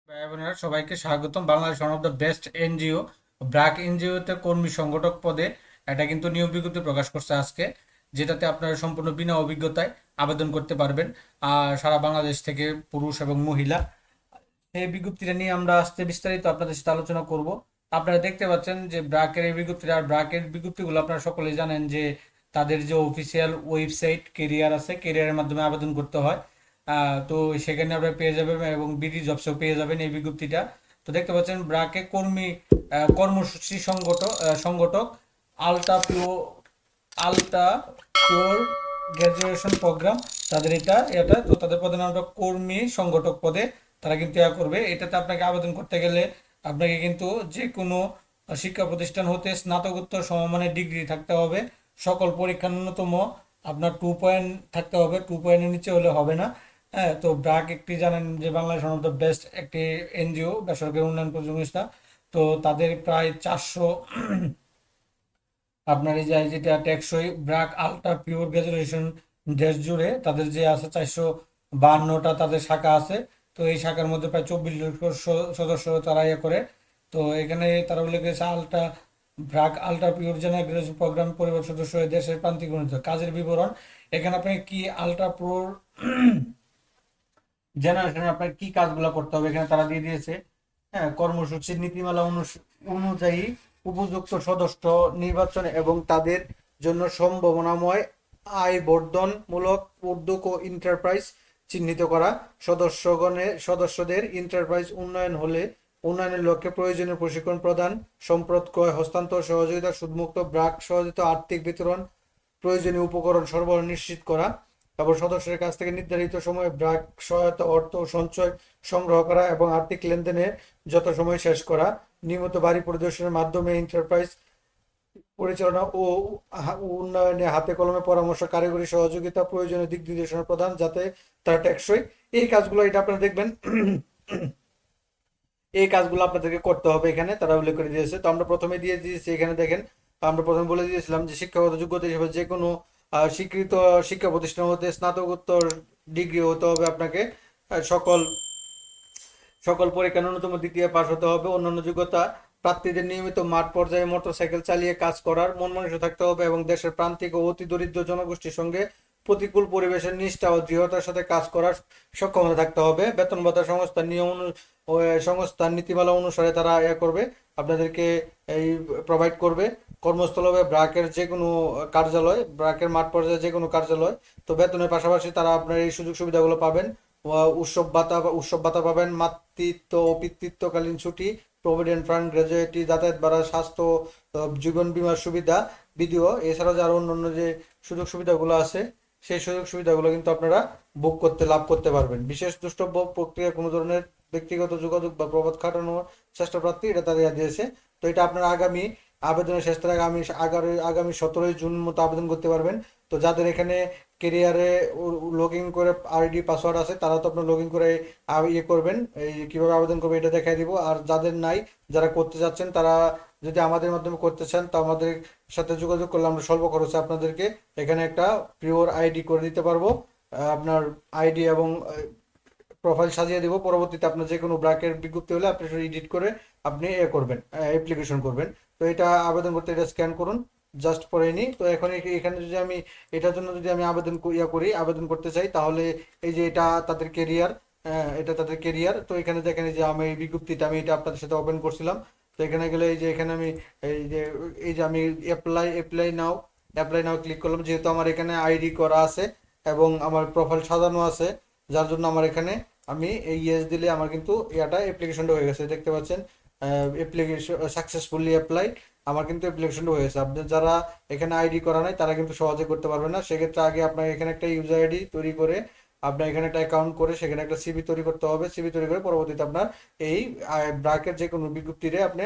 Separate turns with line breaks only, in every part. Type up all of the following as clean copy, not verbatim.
ভাই বোনেরা সবাইকে স্বাগতম। Bangladesh one of the best NGO BRAC এনজিওতে কর্মী সংগঠক পদে এটা কিন্তু নিয়োগ বিজ্ঞপ্তি প্রকাশ করছে আজকে, যেটাতে আপনারা সম্পূর্ণ বিনা অভিজ্ঞতায় আবেদন করতে পারবেন। আর সারা বাংলাদেশ থেকে পুরুষ এবং মহিলা। এই বিজ্ঞপ্তিটা নিয়ে আমরা আজকে বিস্তারিত আপনাদের সাথে আলোচনা করব। আপনারা দেখতে পাচ্ছেন যে ব্র্যাকের এই বিজ্ঞপ্তিটা, আর ব্র্যাকের বিজ্ঞপ্তিগুলো আপনারা সকলেই জানেন যে তাদের যে অফিসিয়াল ওয়েবসাইট কেরিয়ার আছে, কেরিয়ারের মাধ্যমে আবেদন করতে হয়। তো সেখানে আপনারা পেয়ে যাবেন এবং বিডি জবসেও পেয়ে যাবেন এই বিজ্ঞপ্তিটা। তো দেখতে পাচ্ছেন ব্র্যাকে কর্মী কর্মসূচি সংগঠক আলটা পিও আলটা পিওর গ্র্যাজুয়েশন প্রোগ্রাম, তাদের এটা তো তাদের পদের নামটা কর্মী সংগঠক পদে তারা কিন্তু করবে। এটাতে আপনাকে আবেদন করতে গেলে আপনাকে কিন্তু যে কোনো শিক্ষা প্রতিষ্ঠান হতে স্নাতকোত্তর সমমানের ডিগ্রি থাকতে হবে। সকল পরীক্ষা ন্যূনতম আপনার 2 পয়েন্ট থাকতে হবে, 2 পয়েন্টের নিচে হলে হবে না। হ্যাঁ, তো ব্র্যাক একটি জানেন যে Bangladesh one of the best একটি এনজিও, বেসরকারি উন্নয়ন প্রতিষ্ঠান। তো তাদের প্রায় 400 আপনার এই যে যেটা টেকসই ব্র্যাক আলট্রা পিওর গ্র্যাজুয়েশন দেশ জুড়ে তাদের যে আছে 452টা তাদের শাখা আছে। তো এই শাখার মধ্যে প্রায় 24 লক্ষ সদস্য তারা করে। তো এখানে তারা উল্লেখ করেছে BRAC ultra pure general graduation programme পরিবার সদস্য হয়ে দেশের প্রান্তিক উন্নত কাজের বিবরণ। এখানে আপনি কি আলট্রা প্রোর জেনারেশনে আপনার কি কাজগুলো করতে হবে এখানে তারা দিয়ে দিয়েছে। হ্যাঁ, কর্মসূচির নীতিমালা অনুযায়ী উপযুক্ত সদস্য নির্বাচন এবং তাদের জন্য সম্ভাবনাময় আয় বর্ধনমূলক উদ্যোগ ও এন্টারপ্রাইজ চিহ্নিত করা। সদস্যদের এন্টারপ্রাইজ উন্নয়নের লক্ষ্যে প্রয়োজনীয় প্রশিক্ষণ প্রদান, সম্পদ ক্রয়, হস্তান্তর সহযোগিতা, সুদমুক্ত ব্র্যাক সহযোগিত আর্থিক বিতরণ, প্রয়োজনীয় উপকরণ সরবরাহ নিশ্চিত করা। তারপর সদস্যের কাছ থেকে নির্ধারিত সময়ে ব্র্যাক সহায়তা অর্থ সঞ্চয় সংগ্রহ করা এবং আর্থিক লেনদেনে যত সময় শেষ করা। নিয়মিত বাড়ি পরিদর্শনের মাধ্যমে এন্টারপ্রাইজ পরিচালনা ও উন্নয়নে হাতে কলমে পরামর্শ, কারিগরি সহযোগিতা, প্রয়োজনীয় দিক নির্দেশনা প্রদান যাতে তারা টেকসই। এই কাজগুলো এটা আপনারা দেখবেন। এই কাজগুলো আপনাদেরকে করতে হবে এখানে তারা উল্লেখ করে দিয়েছে। তো আমরা প্রথমে দিয়ে দিয়েছি এখানে দেখেন। তো আমরা প্রথমে বলে দিয়েছিলাম যে শিক্ষাগত যোগ্যতা হিসেবে যে কোনো স্বীকৃত শিক্ষা প্রতিষ্ঠান হতে স্নাতকোত্তর ডিগ্রি হতে হবে আপনাকে। সকল সকল পরীক্ষা ন্যূনতম দ্বিতীয় পাস হতে হবে। অন্যান্য যোগ্যতা প্রার্থীদের নিয়মিত মাঠ পর্যায়ে মোটরসাইকেল চালিয়ে কাজ করার মন মানসিকতা থাকতে হবে এবং দেশের প্রান্তিক ও অতি দরিদ্র জনগোষ্ঠীর সঙ্গে প্রতিকূল পরিবেশের নিষ্ঠা ও দৃঢ়তার সাথে কাজ করার সক্ষমতা থাকতে হবে। বেতন ভাতা সংস্থার সংস্থার নীতিমালা অনুসারে তারা করবে, আপনাদেরকে এই প্রোভাইড করবে। কর্মস্থল হবে ব্র্যাকের যে কোনো কার্যালয়, ব্র্যাকের মাঠ পর্যায়ে যে কোনো কার্যালয়। তো বেতনের পাশাপাশি তারা আপনার এই সুযোগ সুবিধাগুলো পাবেন। উৎসব ভাতা পাবেন, মাতৃত্ব ও পিতৃত্বকালীন ছুটি, প্রভিডেন্ট ফান্ড, গ্র্যাজুয়েটি, যাতায়াত ভাড়া, স্বাস্থ্য, জীবন বীমার সুবিধা, বিডিও। এছাড়াও যে আরো অন্যান্য যে সুযোগ সুবিধাগুলো আছে সেই সুযোগ সুবিধাগুলো কিন্তু আপনারা লাভ করতে পারবেন। বিশেষ দ্রষ্টব্য প্রক্রিয়া কোনো ধরনের ব্যক্তিগত যোগাযোগ বা প্রভাব খাটানোর চেষ্টা প্রার্থী এটা তাদের দিয়েছে। তো এটা আপনারা আবেদনের শেষ তারিখ আগামী 17ই জুন মতো আবেদন করতে পারবেন। তো যাদের এখানে কেরিয়ারে লগ ইন করে আইডি পাসওয়ার্ড আছে তারা তো আপনার লগ ইন করে করবেন। এই কিভাবে আবেদন করবে এটা দেখাই দিব। আর যাদের নাই, যারা করতে যাচ্ছেন তারা যদি আমাদের মাধ্যমে করতে চান তো আমাদের সাথে যোগাযোগ করলে আমরা স্বল্প খরচে আপনাদেরকে এখানে একটা পিওর আইডি করে দিতে পারবো। আপনার আইডি এবং প্রোফাইল সাজিয়ে দিব। পরবর্তীতে আপনার যে কোনো ব্র্যাকের বিজ্ঞপ্তি হলে আপনি সেটা এডিট করে আপনি করবেন, অ্যাপ্লিকেশন করবেন। তো এটা আবেদন করতে এটা স্ক্যান করুন, জাস্ট পরে নিই। তো এখন এখানে যদি আমি এটার জন্য যদি আমি আবেদন করতে চাই তাহলে এই যে এটা তাদের কেরিয়ার, এটা তাদের কেরিয়ার। তো এখানে দেখেন এই যে আমি এই বিজ্ঞপ্তিটা আমি এটা আপনাদের সাথে ওপেন করছিলাম। তো এখানে গেলে এই যে এখানে আমি আমি অ্যাপ্লাই নাও ক্লিক করলাম। যেহেতু আমার এখানে আইডি করা আছে এবং আমার প্রোফাইল সাজানো আছে, যার জন্য আমার এখানে আমি এই ইয়েস দিলে আমার কিন্তু অ্যাপ্লিকেশনটা হয়ে গেছে, দেখতে পাচ্ছেন। অ্যাপ্লিকেশন সাকসেসফুলি অ্যাপ্লাইড, আমার কিন্তু অ্যাপ্লিকেশনটা হয়ে গেছে। আপনার যারা এখানে আইডি করা নাই তারা কিন্তু সহজে করতে পারবে না। সেক্ষেত্রে আগে আপনার এখানে একটা ইউজার আইডি তৈরি করে আপনার এখানে একটা অ্যাকাউন্ট করে সেখানে একটা সিভি তৈরি করতে হবে। সিভি তৈরি করে পরবর্তীতে আপনার এই ব্র্যাকের যে কোনো বিজ্ঞপ্তিতে আপনি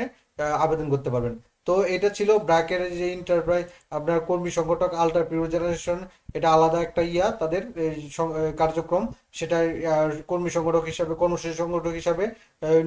আবেদন করতে পারবেন। তো এটা ছিল ব্র্যাকের যে এন্টারপ্রাইজ আপনার কর্মী সংগঠক আল্ট্রা পিওর জেনারেশন, এটা আলাদা একটা তাদের এই কার্যক্রম, সেটা কর্মী সংগঠক হিসাবে, কর্মসূচি সংগঠক হিসাবে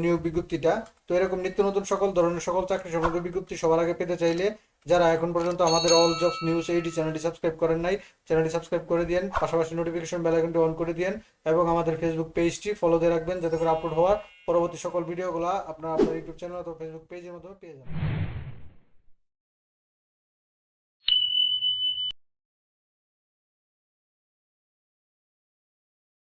নিয়োগ বিজ্ঞপ্তিটা। তো এরকম নিত্য নতুন সকল ধরনের সকল চাকরি সংক্রান্ত বিজ্ঞপ্তি সবার আগে পেতে চাইলে যারা এখন পর্যন্ত আমাদের অল জবস নিউজ এইডি চ্যানেলটি সাবস্ক্রাইব করেন নাই, চ্যানেলটি সাবস্ক্রাইব করে দিন, পাশাপাশি নোটিফিকেশন বেল আইকনটি অন করে দিন এবং আমাদের ফেসবুক পেজটি ফলো দিয়ে রাখবেন, যাতে করে আপলোড হওয়ার পরবর্তী সকল ভিডিওগুলো আপনার ইউটিউব চ্যানেল অথবা ফেসবুক পেজের মাধ্যমে পেয়ে যাবেন।